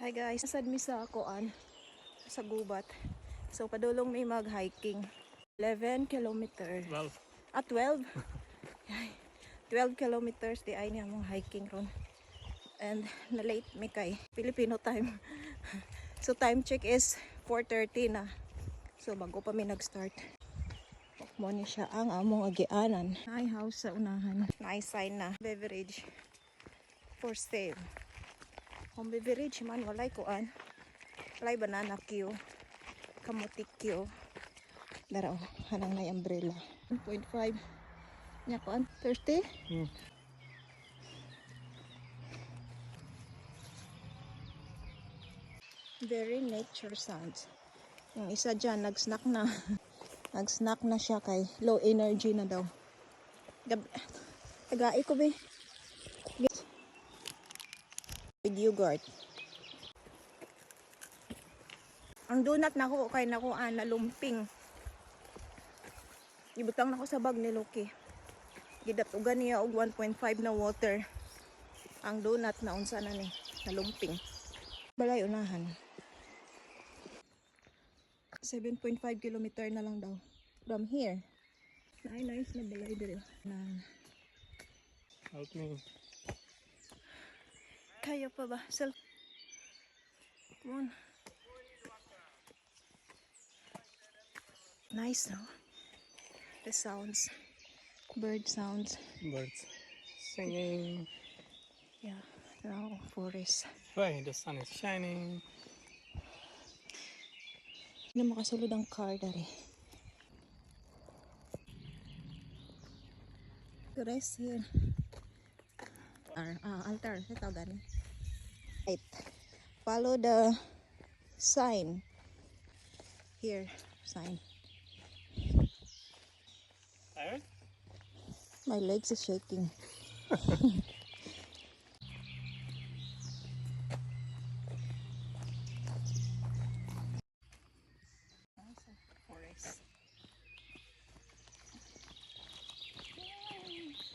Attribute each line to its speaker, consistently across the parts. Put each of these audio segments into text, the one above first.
Speaker 1: Hi guys, nasad mi sa Kuan sa gubat. So padulong mi mag-hiking. 11 kilometers.
Speaker 2: 12.
Speaker 1: 12. Ay, 12 kilometers di ay niya mong hiking ron. And na late mi kay Filipino time. So time check is 4:30 na. So bago pa mi nag-start. Mo ni siya ang among agianan. Ay house sa unahan. Nice sign na beverage for sale. Home beverage man walay kuan. Walay banana Q. Kamuti Q. Dara oh, hanang may umbrella. 1.5. Nya kuan 30. Very nature sounds. Yung isa dyan, nag-snack na. Nag-snack na siya kay low energy na daw. Tagai ko be. With yogurt. Ang donut na ko kay nakuan na lumping. Ibutang na ko sa bag ni Loki. Gidatugan niya og 1.5 na water. Ang donut na unsa na ni, na lumping. Balay unahan. 7.5 kilometer na lang daw from here. Nice na balay dire. Na
Speaker 2: Help me.
Speaker 1: kaya pa ba? Come on. Nice, no? The sounds. Bird sounds.
Speaker 2: Birds singing.
Speaker 1: Yeah, now forest.
Speaker 2: Right, the sun is shining.
Speaker 1: Hindi makasulod ang car dari. To rest here. Altar. Sa tawag gani. Right. Follow the sign. Here, sign.
Speaker 2: Tired?
Speaker 1: My legs is shaking. Forest.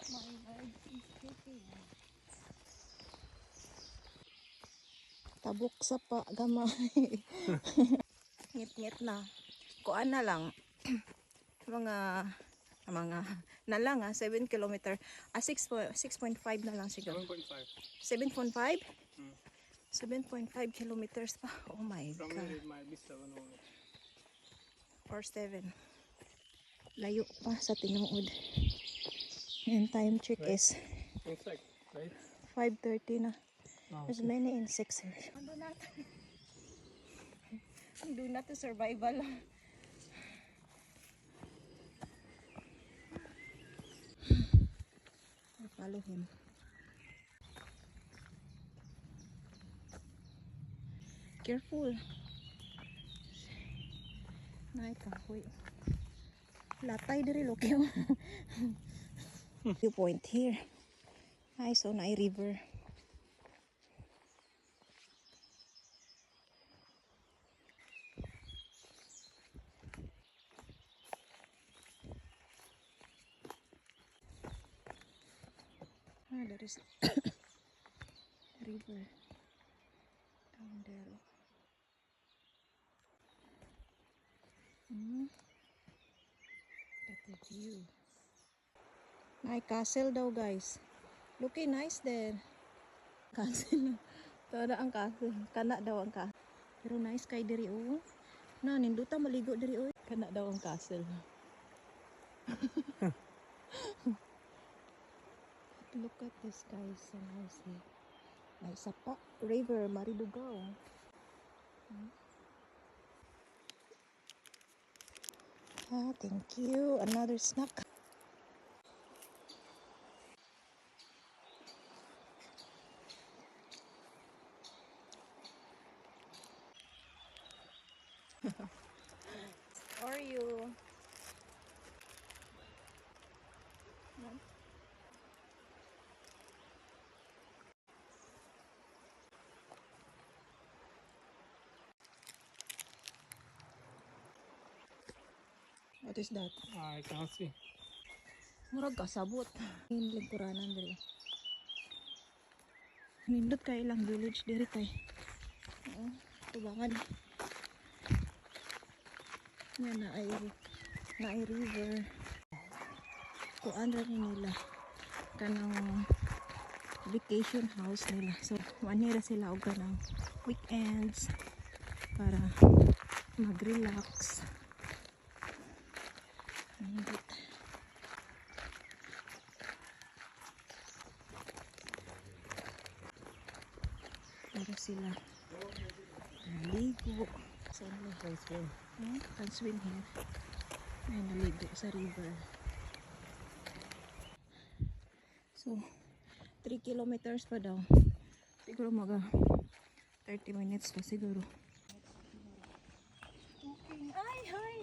Speaker 1: My legs is shaking. Tabok sa pa gamay. Ngit-ngit na. Kuan na lang. mga na lang 7 kilometer. 6.5 na lang siguro.
Speaker 2: 7.5.
Speaker 1: 7.5?
Speaker 2: Hmm.
Speaker 1: 7.5 kilometers pa. Oh my
Speaker 2: From
Speaker 1: god.
Speaker 2: here it might be 7 only.
Speaker 1: Or 7. Layo pa sa tinuod. And time check
Speaker 2: Right.
Speaker 1: is
Speaker 2: Insect, right?
Speaker 1: 5:30 na.
Speaker 2: Oh,
Speaker 1: There's
Speaker 2: okay.
Speaker 1: many insects here. Ang donut. Ang donut to survival. I follow him. Careful. Nay kahoy. Latay diri lokyo. Viewpoint here. Ay so na river. There is river down there. At the view. May castle daw guys. Looking nice there. Castle. Tada ang castle. Kana daw ang castle. Pero nice kay diri oh. Na ninduta maligo diri oh. Kana daw ang castle. Look at this guys. So nice here. May sapa river Maridugaw. Thank you. Another snack. How are you? What is that?
Speaker 2: I can't see.
Speaker 1: Murag kasabot. Yung lingkuranan diri. Nindot kay ilang village diri kay. silangan. Yan na ay river. Kuan ra ni nila kanang vacation house nila. So manira sila og kanang weekends para mag-relax. Nindot. Para sila naligo. Saan ba?
Speaker 2: Can swim.
Speaker 1: Can swim here. Ay, naligo sa river. So, 3 kilometers pa daw. Siguro mga 30 minutes pa siguro. Ay, hi!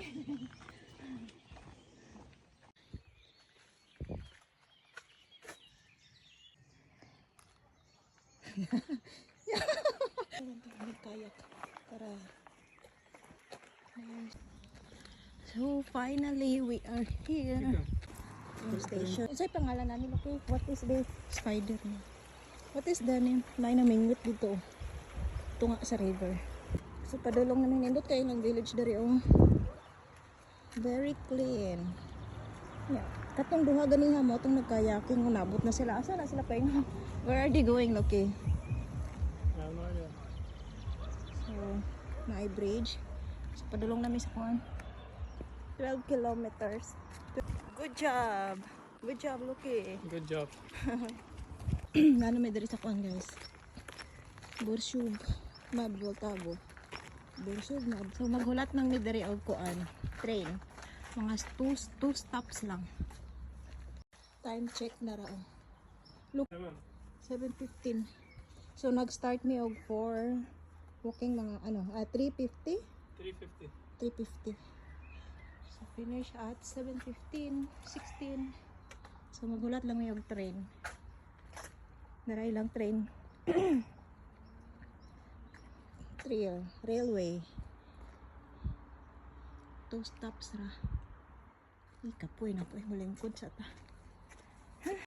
Speaker 1: Kayak para so finally we are here yung station. Sa'yo pangalan namin, okay? What is the spider name? What is the name? May namingwit dito. Tunga sa river. So padulong namin nindot kayo ng village dari oh. Very clean. Yeah. Katong duha ganiha mo tong nagkayaking nabot na sila. Asa na sila pa yun? Where are they going, Loki?
Speaker 2: I have no idea.
Speaker 1: So, may bridge. So, padulong namin sa kuan. 12 kilometers. Good job. Good job, Loki.
Speaker 2: Good job.
Speaker 1: Ano may dari sa kuan, guys? Borsug. Mab, Voltabo. Borsug, mab. So, maghulat ng may dari og kuan. Train. Mga 2 stops lang. Time check na ra. 7:15. So, nag-start mi og 4 walking mga 3:50.
Speaker 2: 350.
Speaker 1: 3:50. So, finish at 7:15, 16. So, maghulat lang yung train. Naray lang train. Railway. 2 stops ra. Ikapoy na po. Malingkod sa ta.